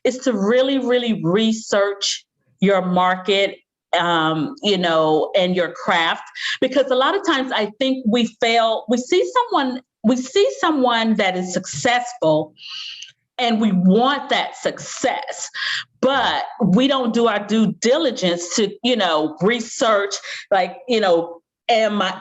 is to really, really research your market, and your craft, because a lot of times I think we fail. We see someone that is successful and we want that success, but we don't do our due diligence to, research, like,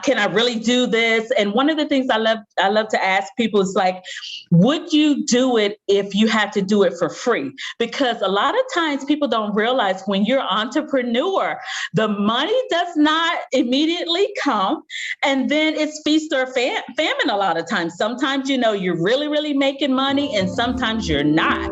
can I really do this? And one of the things I love to ask people is like, would you do it if you had to do it for free? Because a lot of times people don't realize when you're an entrepreneur, the money does not immediately come. And then it's feast or famine a lot of times. Sometimes, you're really, really making money, and sometimes you're not.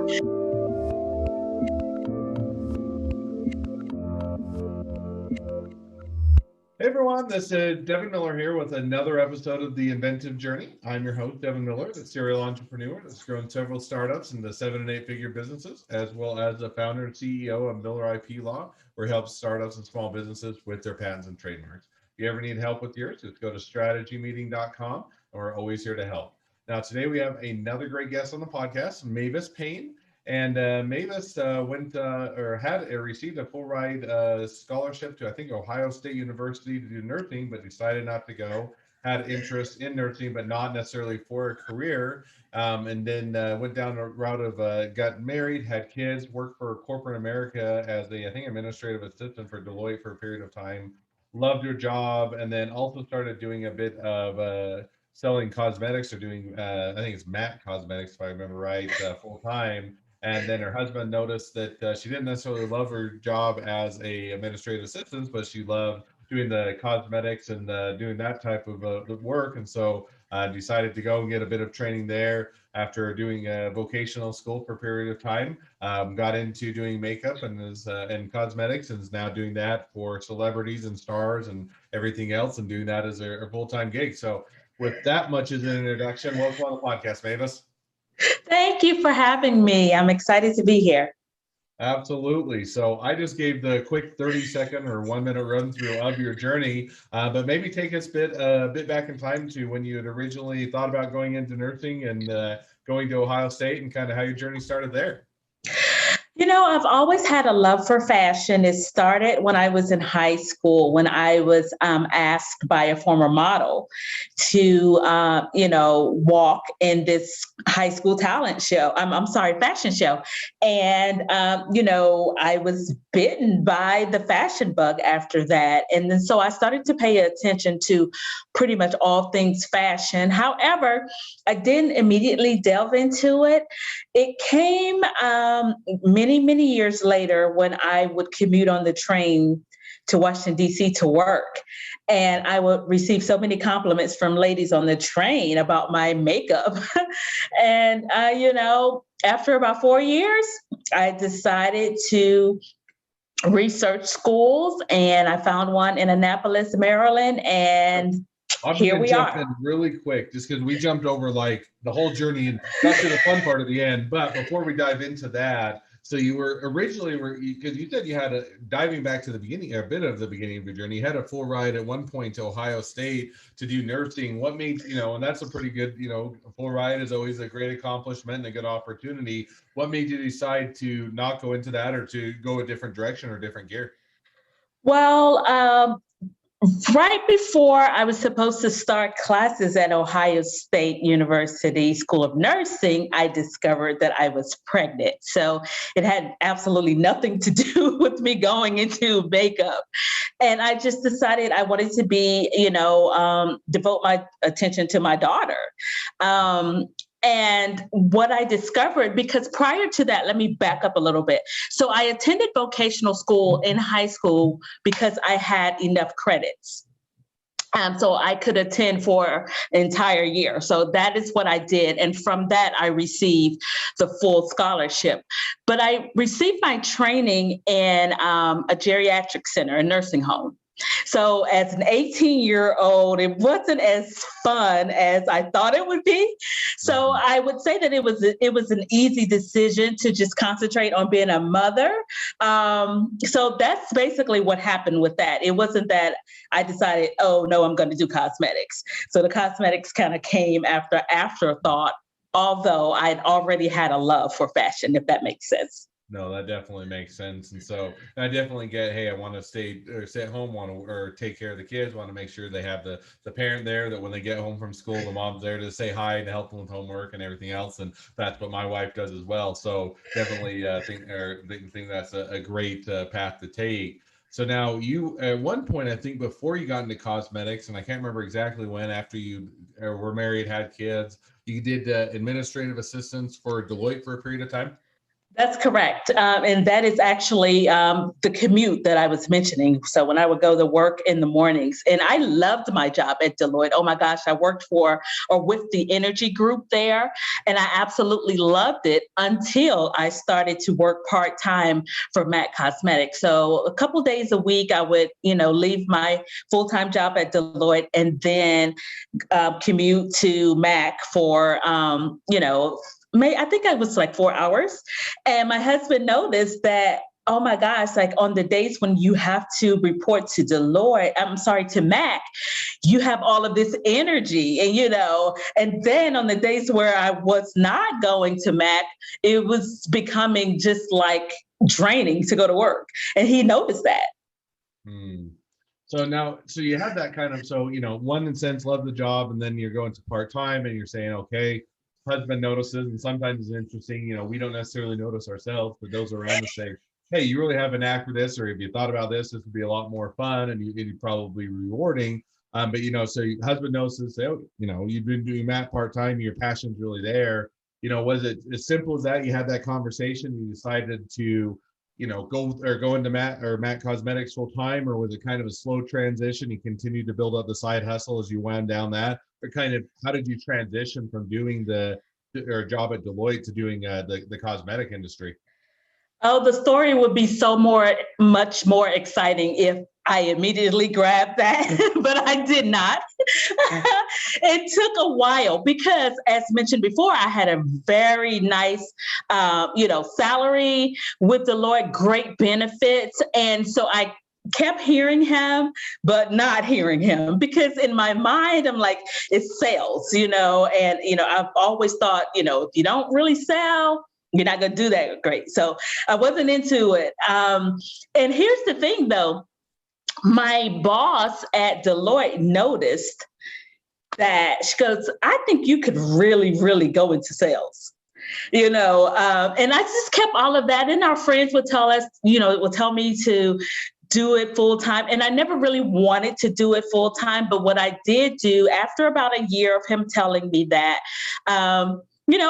Hey everyone, this is Devin Miller here with another episode of the Inventive Journey. I'm your host, Devin Miller, the serial entrepreneur that's grown several startups into 7- and 8-figure businesses, as well as the founder and CEO of Miller IP Law, where he helps startups and small businesses with their patents and trademarks. If you ever need help with yours, just go to strategymeeting.com, and we're always here to help. Now, today we have another great guest on the podcast, Mayvis Payne. And Mayvis received a full ride scholarship to, I think, Ohio State University to do nursing, but decided not to go. Had interest in nursing, but not necessarily for a career. And then went down the route of got married, had kids, worked for corporate America as I think, administrative assistant for Deloitte for a period of time. Loved her job, and then also started doing a bit of selling cosmetics, or doing, I think it's matte cosmetics, if I remember right, full time. And then her husband noticed that she didn't necessarily love her job as a administrative assistant, but she loved doing the cosmetics and doing that type of work. And so decided to go and get a bit of training there after doing a vocational school for a period of time. Got into doing makeup and cosmetics, and is now doing that for celebrities and stars and everything else, and doing that as a full-time gig. So with that much as an introduction, welcome on the podcast, Mayvis. Thank you for having me. I'm excited to be here. Absolutely. So I just gave the quick 30-second or 1-minute run through of your journey, but maybe take us a bit back in time to when you had originally thought about going into nursing and going to Ohio State, and kind of how your journey started there. I've always had a love for fashion. It started when I was in high school, when I was asked by a former model to, walk in this high school talent show. Fashion show. And, I was bitten by the fashion bug after that. And then so I started to pay attention to pretty much all things fashion. However, I didn't immediately delve into it. It came many years later when I would commute on the train to Washington, D.C. to work. And I would receive so many compliments from ladies on the train about my makeup. And, after about 4 years, I decided to research schools, and I found one in Annapolis, Maryland. And here we are. In really quick, just because we jumped over like the whole journey and got to the fun part at the end. But before we dive into that, so you were originally, because you said you had diving back to the beginning, a bit of the beginning of your journey, you had a full ride at one point to Ohio State to do nursing. What made, and that's a pretty good, a full ride is always a great accomplishment and a good opportunity. What made you decide to not go into that, or to go a different direction or different gear? Well, right before I was supposed to start classes at Ohio State University School of Nursing, I discovered that I was pregnant. So it had absolutely nothing to do with me going into makeup. And I just decided I wanted to devote my attention to my daughter. And what I discovered, because prior to that, let me back up a little bit. So I attended vocational school in high school because I had enough credits. So I could attend for an entire year. So that is what I did. And from that, I received the full scholarship. But I received my training in a geriatric center, a nursing home. So as an 18-year-old, it wasn't as fun as I thought it would be. So I would say that it was an easy decision to just concentrate on being a mother. So that's basically what happened with that. It wasn't that I decided, oh, no, I'm going to do cosmetics. So the cosmetics kind of came after afterthought, although I'd already had a love for fashion, if that makes sense. No, that definitely makes sense. And so I definitely get, hey, I want to stay at home, want to or take care of the kids, want to make sure they have the parent there that when they get home from school, the mom's there to say hi and to help them with homework and everything else. And that's what my wife does as well. So definitely think that's a great path to take. So now you at one point, I think before you got into cosmetics, and I can't remember exactly when, after you were married, had kids, you did administrative assistance for Deloitte for a period of time. That's correct. And that is actually the commute that I was mentioning. So when I would go to work in the mornings, and I loved my job at Deloitte. Oh my gosh, I worked for or with the energy group there, and I absolutely loved it until I started to work part-time for MAC Cosmetics. So a couple days a week, I would, leave my full-time job at Deloitte and then commute to MAC for, I think I was like 4 hours. And my husband noticed that, oh my gosh, like on the days when you have to report to to Mac, you have all of this energy and then on the days where I was not going to Mac, it was becoming just like draining to go to work. And he noticed that. Hmm. So you have that kind of, one in sense, love the job, and then you're going to part-time and you're saying, okay, husband notices, and sometimes it's interesting, we don't necessarily notice ourselves, but those around us say, hey, you really have an knack for this, or if you thought about this would be a lot more fun and you'd probably rewarding. But so your husband notices, say, oh, you've been doing that part-time, your passion's really there. Was it as simple as that? You had that conversation, you decided to go into Matt Cosmetics full time, or was it kind of a slow transition? You continued to build up the side hustle as you wound down that, or kind of how did you transition from doing the job at Deloitte to doing the cosmetic industry? Oh, the story would be much more exciting if I immediately grabbed that, but I did not. It took a while because, as mentioned before, I had a very nice, salary with Deloitte, great benefits, and so I kept hearing him, but not hearing him because in my mind, I'm like, it's sales, and, I've always thought, if you don't really sell, you're not going to do that great. So I wasn't into it. And here's the thing, though. My boss at Deloitte noticed that she goes, I think you could really, really go into sales. And I just kept all of that. And our friends would tell us, would tell me to do it full time. And I never really wanted to do it full time. But what I did do after about a year of him telling me that,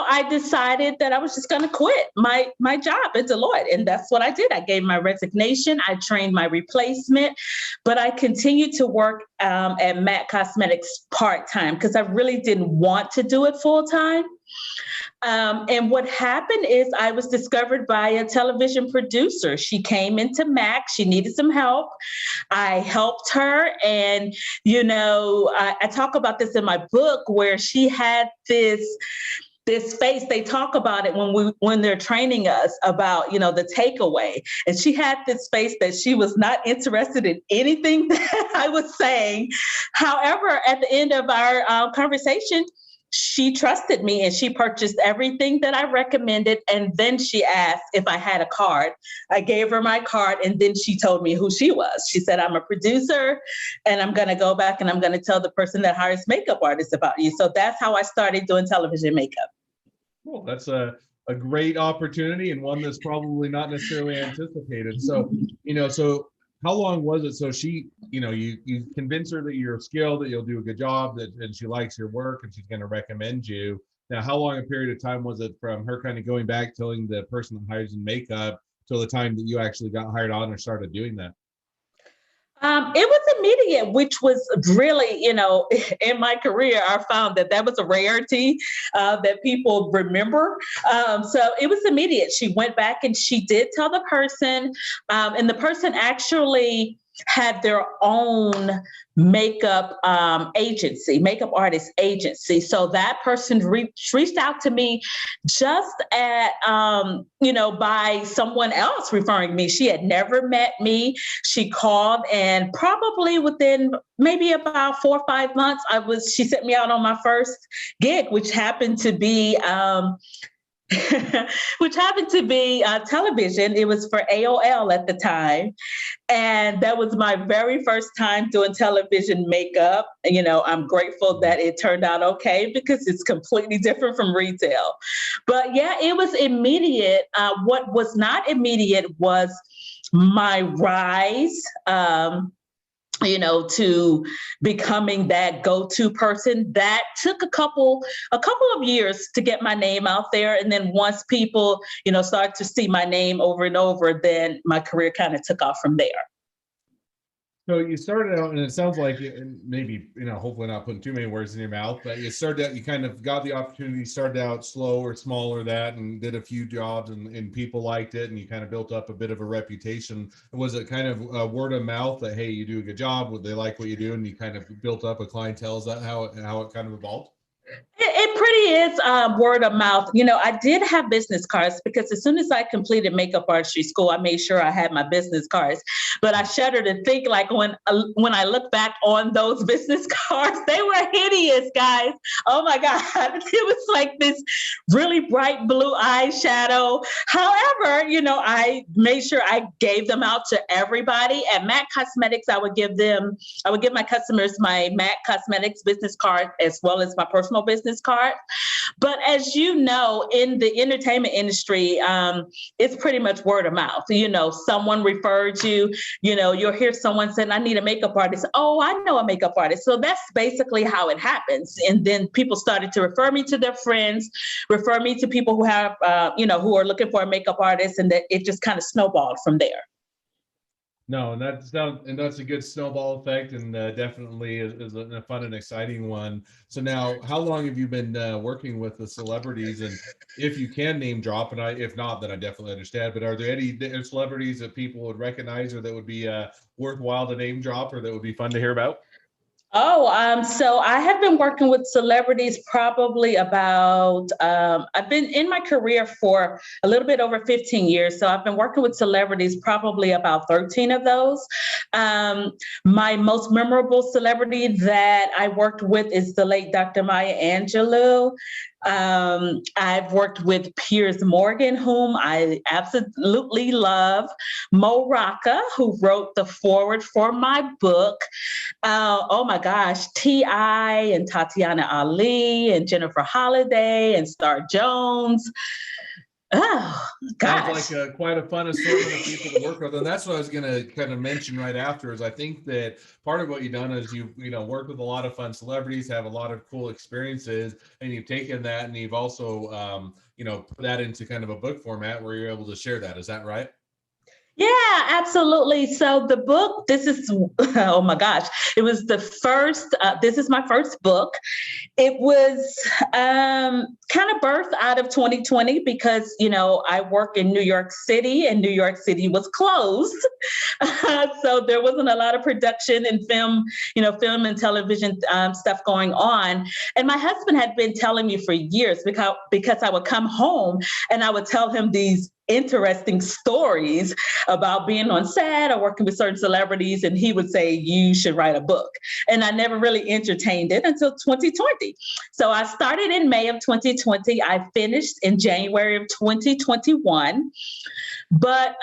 I decided that I was just going to quit my job at Deloitte. And that's what I did. I gave my resignation. I trained my replacement, but I continued to work at MAC Cosmetics part-time because I really didn't want to do it full-time. And what happened is I was discovered by a television producer. She came into MAC. She needed some help. I helped her. And, I talk about this in my book where she had this face. They talk about it when they're training us about, the takeaway. And she had this face that she was not interested in anything that I was saying. However, at the end of our conversation, she trusted me and she purchased everything that I recommended. And then she asked if I had a card. I gave her my card and then she told me who she was. She said, I'm a producer and I'm going to go back and I'm going to tell the person that hires makeup artists about you. So that's how I started doing television makeup. Cool. That's a great opportunity and one that's probably not necessarily anticipated. So, so how long was it? So she, you convince her that you're skilled, that you'll do a good job, and she likes your work and she's going to recommend you. Now, how long a period of time was it from her kind of going back, telling the person that hires in makeup till the time that you actually got hired on or started doing that? It was immediate, which was really, in my career, I found that was a rarity that people remember. So it was immediate. She went back and she did tell the person, and the person actually had their own makeup makeup artist agency. So that person reached out to me just by someone else referring me. She had never met me. She called and probably within maybe about 4 or 5 months, she sent me out on my first gig, which happened to be which happened to be television. It was for AOL at the time. And that was my very first time doing television makeup. I'm grateful that it turned out okay because it's completely different from retail. But yeah, it was immediate. What was not immediate was my rise. To becoming that go-to person. That took a couple of years to get my name out there. And then once people, started to see my name over and over, then my career kind of took off from there. So you started out, and it sounds like, and maybe, hopefully not putting too many words in your mouth, but you started out, you kind of got the opportunity, started out slow or smaller that, and did a few jobs, and people liked it, and you kind of built up a bit of a reputation. Was it kind of word of mouth that, hey, you do a good job, they like what you do, and you kind of built up a clientele? Is that how it kind of evolved? It pretty is word of mouth. I did have business cards because as soon as I completed makeup artistry school, I made sure I had my business cards. But I shudder to think, like, when I look back on those business cards, they were hideous, guys. Oh my God, it was like this really bright blue eyeshadow. However, I made sure I gave them out to everybody. At MAC Cosmetics, I would give my customers my MAC Cosmetics business card as well as my personal business card. But as you know, in the entertainment industry, it's pretty much word of mouth. Someone referred you, you'll hear someone saying, I need a makeup artist. Oh, I know a makeup artist. So that's basically how it happens. And then people started to refer me to their friends, refer me to people who have, who are looking for a makeup artist, and that it just kind of snowballed from there. No, and that's a good snowball effect, and definitely is a fun and exciting one. So now, how long have you been working with the celebrities? And if you can name drop, and if not, then I definitely understand. But are there any celebrities that people would recognize, or that would be worthwhile to name drop, or that would be fun to hear about? So I have been working with celebrities probably I've been in my career for a little bit over 15 years. So I've been working with celebrities, probably about 13 of those. My most memorable celebrity that I worked with is the late Dr. Maya Angelou. I've worked with Piers Morgan, whom I absolutely love, Mo Rocca, who wrote the foreword for my book. Oh my gosh, T.I. and Tatiana Ali and Jennifer Holliday and Star Jones. Oh gosh. Sounds like quite a fun assortment of people to work with, and that's what I was going to kind of mention right after. Is I think that part of what you've done is you've worked with a lot of fun celebrities, have a lot of cool experiences, and you've taken that and you've also put that into kind of a book format where you're able to share that. Is that right? Yeah, absolutely. So the book, this is, oh my gosh, it was this is my first book. It was kind of birthed out of 2020 because, I work in New York City and New York City was closed. So there wasn't a lot of production and film and television stuff going on. And my husband had been telling me for years because I would come home and I would tell him these interesting stories about being on set or working with certain celebrities. And he would say, you should write a book. And I never really entertained it until 2020. So I started in May of 2020. I finished in January of 2021. But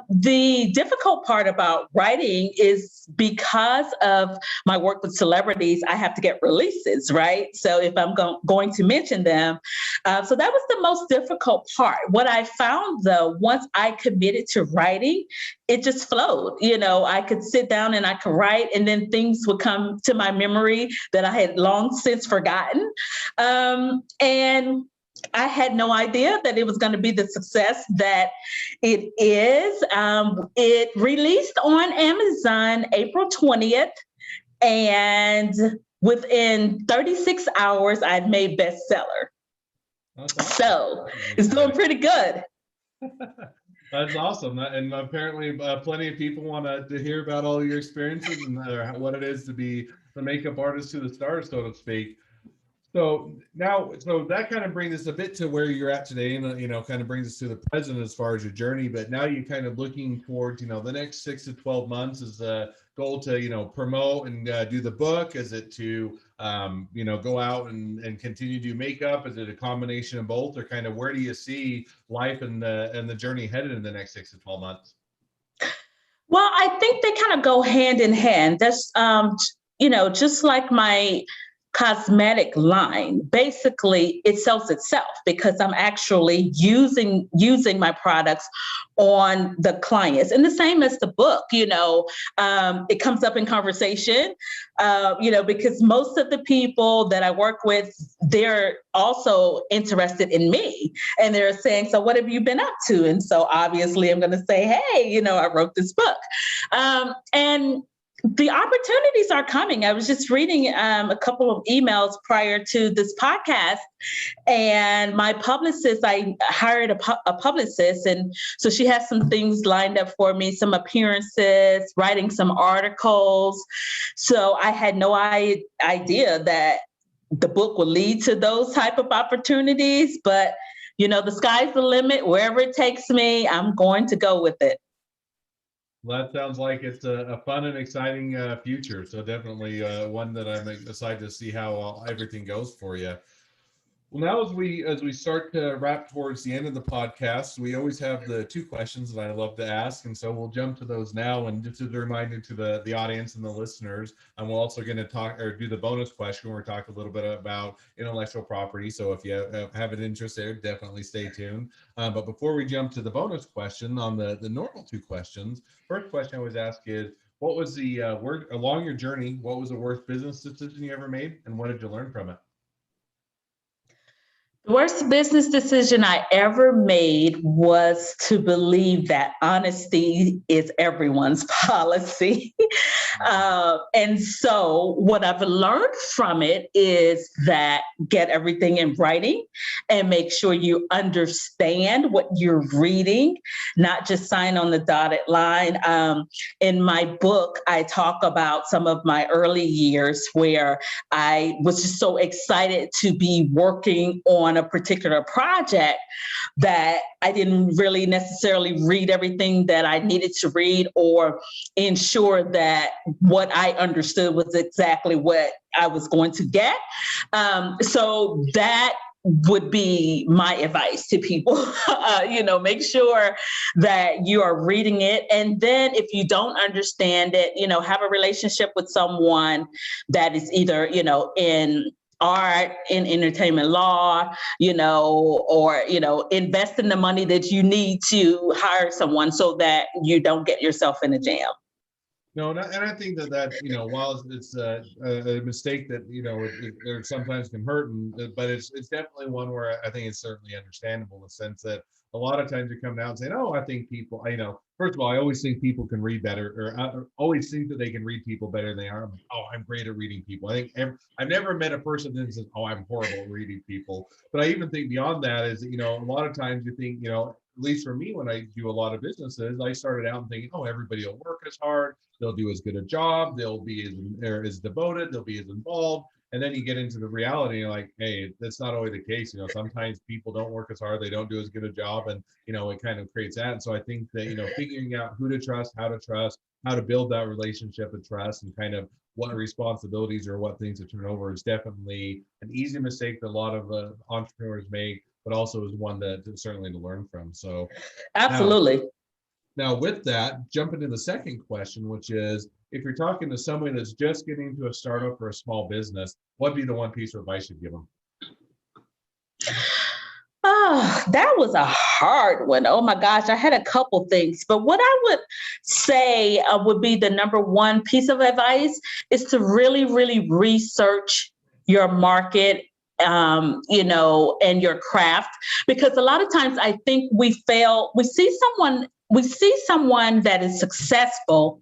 the difficult part about writing is because of my work with celebrities, I have to get releases, right? So if I'm going to mention them, so that was the most difficult part. What I found though, once I committed to writing, it just flowed. I could sit down and I could write, and then things would come to my memory that I had long since forgotten. And I had no idea that it was going to be the success that it is. It released on Amazon April 20th, and within 36 hours, I'd made bestseller. Awesome. So it's doing pretty good. That's awesome. And apparently plenty of people want to hear about all your experiences and what it is to be the makeup artist to the stars, so to speak. So now, so that kind of brings us a bit to where you're at today, and kind of brings us to the present as far as your journey. But now you're kind of looking towards, the next 6 to 12 months is the goal to, promote and do the book. Is it to, go out and continue to do makeup? Is it a combination of both, or kind of where do you see life and the journey headed in the next 6 to 12 months? Well, I think they kind of go hand in hand. That's, just like my cosmetic line, basically it sells itself because I'm actually using my products on the clients. And the same as the book, it comes up in conversation, because most of the people that I work with, they're also interested in me, and they're saying, so what have you been up to? And so obviously I'm going to say, hey, I wrote this book. And the opportunities are coming. I was just reading a couple of emails prior to this podcast, and my publicist, I hired a publicist, and so she has some things lined up for me, some appearances, writing some articles. So I had no idea that the book will lead to those type of opportunities, but the sky's the limit. Wherever it takes me, I'm going to go with it. Well, that sounds like it's a fun and exciting future. So definitely one that I'm excited to see how everything goes for you. Well, now as we start to wrap towards the end of the podcast, we always have the two questions that I love to ask, and so we'll jump to those now. And just as a reminder to the audience and the listeners, and we're also going to talk or do the bonus question where we talk a little bit about intellectual property. So if you have an interest there, definitely stay tuned. But before we jump to the bonus question on the normal two questions, first question I always ask is, what was the along your journey? What was the worst business decision you ever made, and what did you learn from it? The worst business decision I ever made was to believe that honesty is everyone's policy. And so what I've learned from it is that get everything in writing and make sure you understand what you're reading, not just sign on the dotted line. In my book, I talk about some of my early years where I was just so excited to be working on a particular project that I didn't really necessarily read everything that I needed to read or ensure that what I understood was exactly what I was going to get. So that would be my advice to people. Make sure that you are reading it. And then if you don't understand it, have a relationship with someone that is either, in art, in entertainment law, or, invest in the money that you need to hire someone so that you don't get yourself in a jam. No, and I think that while it's a mistake that it sometimes can hurt, but it's definitely one where I think it's certainly understandable in the sense that a lot of times you come down and say, oh, I think people, first of all, I always think people can read better, or I always think that they can read people better than they are. I'm like, oh, I'm great at reading people. I think I've never met a person that says, oh, I'm horrible at reading people. But I even think beyond that is, a lot of times you think, at least for me, when I do a lot of businesses, I started out thinking, oh, everybody will work as hard, they'll do as good a job, they'll be as devoted, they'll be as involved. And then you get into the reality, and you're like, hey, that's not always the case. Sometimes people don't work as hard, they don't do as good a job, and it kind of creates that. And so I think that figuring out who to trust, how to build that relationship of trust, and kind of what responsibilities or what things to turn over is definitely an easy mistake that a lot of entrepreneurs make, but also is one that certainly to learn from. So absolutely. Now with that, jump into the second question, which is, if you're talking to somebody that's just getting into a startup or a small business, what'd be the one piece of advice you'd give them? Oh, that was a hard one. Oh my gosh, I had a couple things, but what I would say would be the number one piece of advice is to really, really research your market, and your craft, because a lot of times I think we see someone that is successful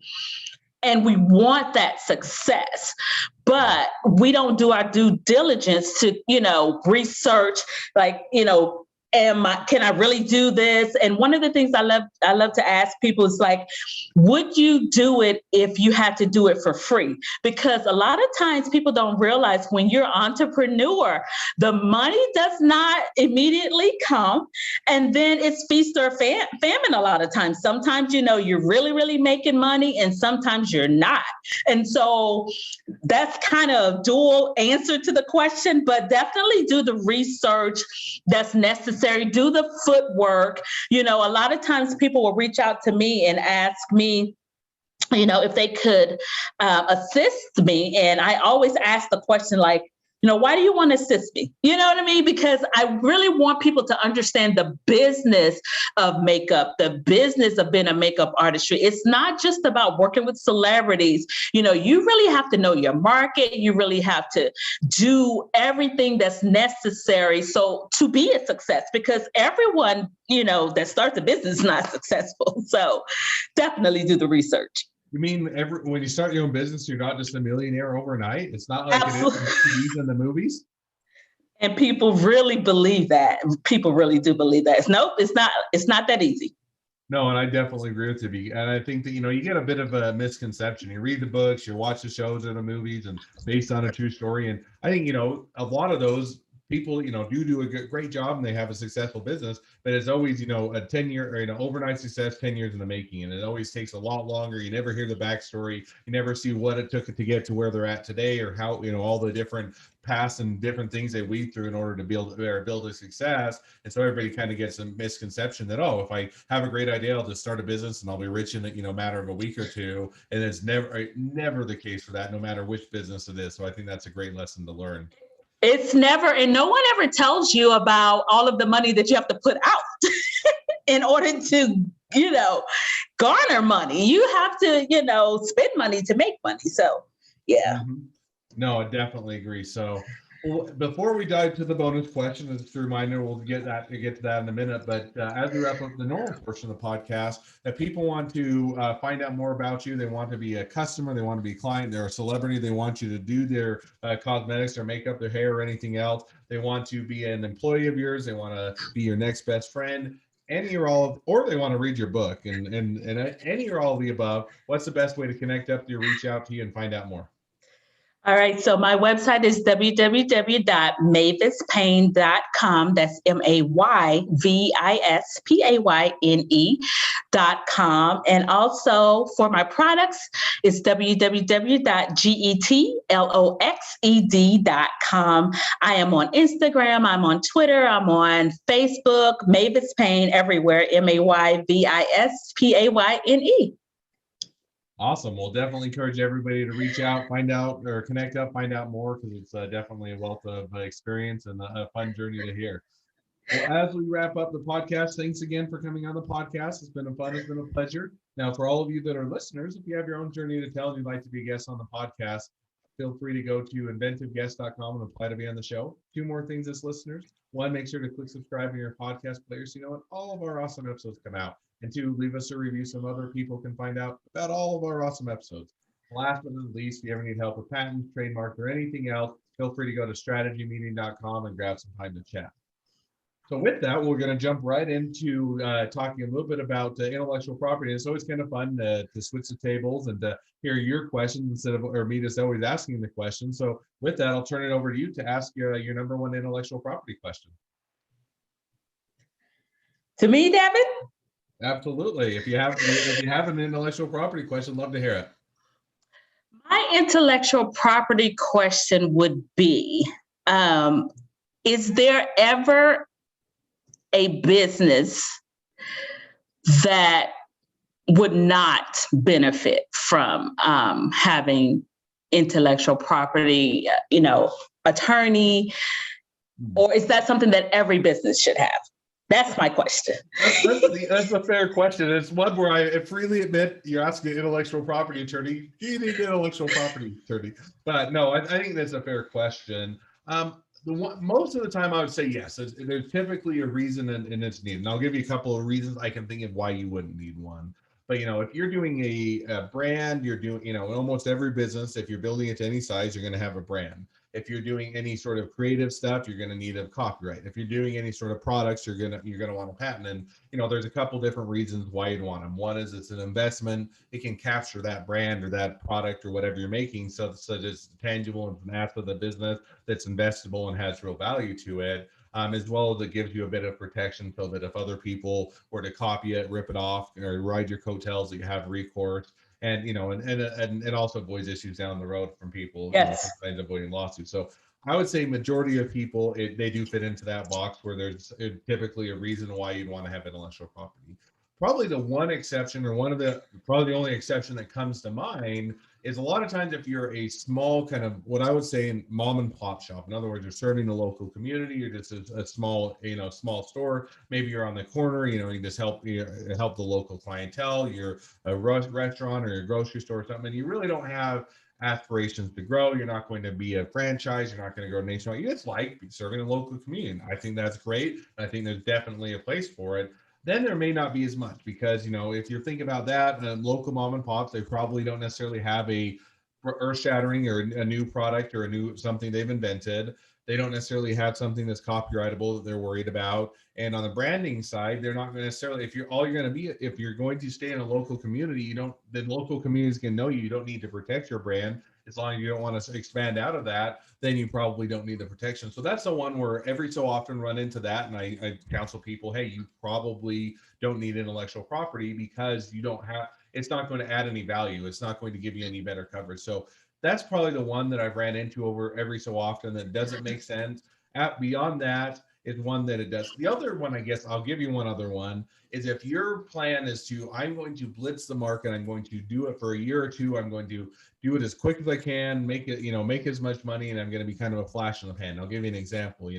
and we want that success, but we don't do our due diligence to, research, like, can I really do this? And one of the things I love to ask people is like, would you do it if you had to do it for free? Because a lot of times people don't realize when you're an entrepreneur, the money does not immediately come. And then it's feast or famine a lot of times. Sometimes, you're really, really making money and sometimes you're not. And so that's kind of dual answer to the question, but definitely do the research that's necessary. Do the footwork. A lot of times people will reach out to me and ask me, if they could assist me. And I always ask the question like, why do you want to assist me? You know what I mean? Because I really want people to understand the business of makeup, the business of being a makeup artistry. It's not just about working with celebrities. You really have to know your market. You really have to do everything that's necessary to be a success, because everyone, that starts a business is not successful. So definitely do the research. You mean when you start your own business, you're not just a millionaire overnight? It's not like Absolutely. It is in the TVs and the movies? And people really believe that. People really do believe that. Nope, it's not that easy. No, and I definitely agree with you. And I think that, you get a bit of a misconception. You read the books, you watch the shows or the movies and based on a true story. And I think, a lot of those people, do a great job and they have a successful business, but it's always, a 10-year or, overnight success, 10 years in the making. And it always takes a lot longer. You never hear the backstory. You never see what it took to get to where they're at today, or how, all the different paths and different things they weave through in order to build a success. And so everybody kind of gets a misconception that, if I have a great idea, I'll just start a business and I'll be rich in a matter of a week or two. And it's never the case for that, no matter which business it is. So I think that's a great lesson to learn. It's never, and no one ever tells you about all of the money that you have to put out in order to, garner money. You have to, spend money to make money. So, yeah. Mm-hmm. No, I definitely agree. So before we dive to the bonus question, as a reminder, we'll get to that in a minute. But as we wrap up the normal portion of the podcast, if people want to find out more about you, they want to be a customer, they want to be a client, they're a celebrity, they want you to do their cosmetics or makeup, their hair, or anything else, they want to be an employee of yours, they want to be your next best friend, or they want to read your book, and any or all of the above, what's the best way to connect up to you, reach out to you, and find out more? All right. So my website is www.mayvispayne.com. That's MAYVISPAYNE.com. And also for my products, it's www.getloxed.com. I am on Instagram. I'm on Twitter. I'm on Facebook, Mayvis Payne, everywhere. MAYVISPAYNE. Awesome. We'll definitely encourage everybody to reach out, find out, or connect up, find out more, because it's definitely a wealth of experience and a fun journey to hear. Well, as we wrap up the podcast, thanks again for coming on the podcast. It's been a pleasure. Now, for all of you that are listeners, if you have your own journey to tell and you'd like to be a guest on the podcast, feel free to go to inventiveguest.com and apply to be on the show. 2 more things as listeners. 1, make sure to click subscribe in your podcast player so you know when all of our awesome episodes come out. And 2, leave us a review so other people can find out about all of our awesome episodes. Last but not least, if you ever need help with patents, trademark, or anything else, feel free to go to strategymeeting.com and grab some time to chat. So with that, we're going to jump right into talking a little bit about intellectual property. It's always kind of fun to switch the tables and to hear your questions instead of me just always asking the question. So with that, I'll turn it over to you to ask your number 1 intellectual property question. To me, Devin? Absolutely. If you have an intellectual property question, love to hear it. My intellectual property question would be, is there ever a business that would not benefit from having intellectual property, attorney, or is that something that every business should have? That's my question. That's a fair question. It's one where I freely admit you're asking an intellectual property attorney. Do you need an intellectual property attorney? But no, I think that's a fair question. Most of the time, I would say yes. There's typically a reason and it's needed. And I'll give you a couple of reasons I can think of why you wouldn't need one. But, if you're doing a brand, you're doing, in almost every business, if you're building it to any size, you're going to have a brand. If you're doing any sort of creative stuff, you're going to need a copyright. If you're doing any sort of products, you're going to want a patent. And there's a couple different reasons why you'd want them. One is it's an investment. It can capture that brand or that product or whatever you're making, so that it's tangible and an asset of the business that's investable and has real value to it. As well as it gives you a bit of protection so that if other people were to copy it, rip it off, or ride your coattails, that you have recourse. And and it also avoids issues down the road from people, Yes. sometimes avoiding lawsuits. So I would say majority of people, they do fit into that box where there's typically a reason why you'd want to have intellectual property. Probably the one exception, or probably the only exception that comes to mind, is a lot of times if you're a small kind of, what I would say, mom and pop shop. In other words, you're serving the local community. You're just a small, small store. Maybe you're on the corner. You just help the local clientele. You're a restaurant or a grocery store or something, and you really don't have aspirations to grow. You're not going to be a franchise. You're not going to go nationwide. You just like serving a local community. I think that's great. I think there's definitely a place for it. Then there may not be as much, because if you're thinking about that, local mom and pops, they probably don't necessarily have a earth-shattering or a new product or something they've invented. They don't necessarily have something that's copyrightable that they're worried about. And on the branding side, they're not going to necessarily, if you're going to stay in a local community, the local communities can know you. You don't need to protect your brand. As long as you don't want to expand out of that, then you probably don't need the protection. So that's the one where every so often run into that. And I counsel people, hey, you probably don't need intellectual property, because it's not going to add any value. It's not going to give you any better coverage. So that's probably the one that I've ran into over every so often that doesn't make sense. Beyond that is one that it does. The other one, I guess I'll give you one other one, is if your plan is I'm going to blitz the market, I'm going to do it for a year or two, I'm going to do it as quick as I can, make as much money, and I'm going to be kind of a flash in the pan. I'll give you an example.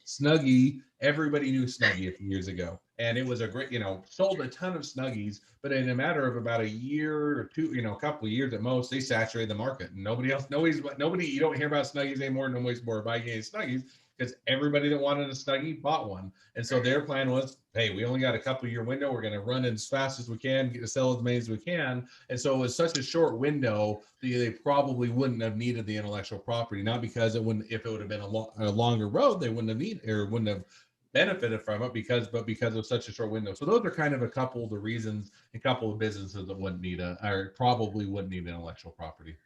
Snuggie, everybody knew Snuggie a few years ago, and it was a great, sold a ton of Snuggies, but in a matter of about a year or two, a couple of years at most, they saturated the market. And nobody, you don't hear about Snuggies anymore. Nobody's more buying any Snuggies, because everybody that wanted a Snuggie bought one. And so their plan was, hey, we only got a couple year window. We're going to run as fast as we can, get to sell as many as we can. And so it was such a short window that they probably wouldn't have needed the intellectual property, not because if it would have been a longer road, they wouldn't have benefited from it, but because of such a short window. So those are kind of a couple of the reasons, a couple of businesses that probably wouldn't need intellectual property.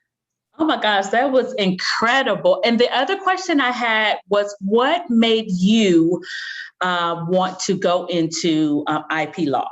Oh my gosh, that was incredible. And the other question I had was, what made you want to go into IP law?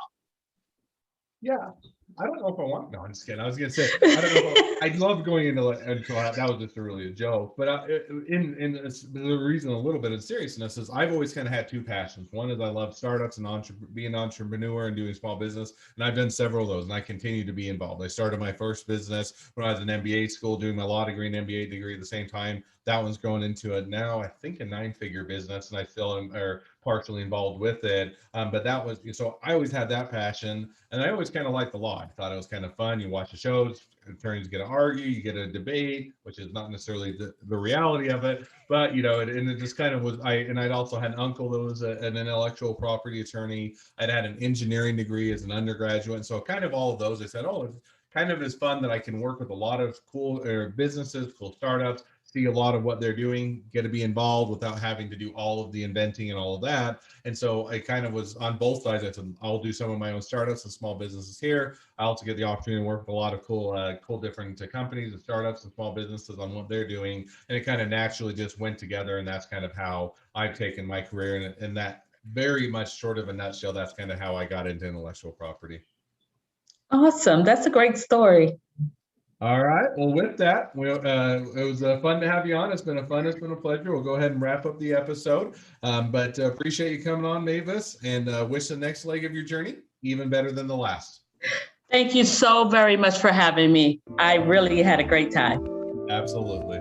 Yeah, I don't know if I want. No, I'm just kidding. I was gonna say I don't know. I love going into that was just really a joke. But the reason, a little bit of seriousness, is I've always kind of had two passions. One is I love startups and being an entrepreneur and doing small business, and I've done several of those, and I continue to be involved. I started my first business when I was in MBA school, doing my law degree and MBA degree at the same time. That one's growing into now, I think, a 9-figure business, and I still am partially involved with it. But that was, so I always had that passion, and I always kind of liked the law. I thought it was kind of fun. You watch the shows, attorneys get to argue, you get a debate, which is not necessarily the reality of it, but and it just kind of was. I'd also had an uncle that was an intellectual property attorney. I'd had an engineering degree as an undergraduate, and so kind of all of those, I said, oh, it's kind of is fun that I can work with a lot of cool businesses, cool startups, see a lot of what they're doing, get to be involved without having to do all of the inventing and all of that. And so I kind of was on both sides. I said, I'll do some of my own startups and small businesses here. I also get the opportunity to work with a lot of cool different companies and startups and small businesses on what they're doing. And it kind of naturally just went together. And that's kind of how I've taken my career. And that, very much short of a nutshell, that's kind of how I got into intellectual property. Awesome. That's a great story. All right. Well, with that, it was fun to have you on. It's been a pleasure. We'll go ahead and wrap up the episode. But appreciate you coming on, Mayvis, and wish the next leg of your journey even better than the last. Thank you so very much for having me. I really had a great time. Absolutely.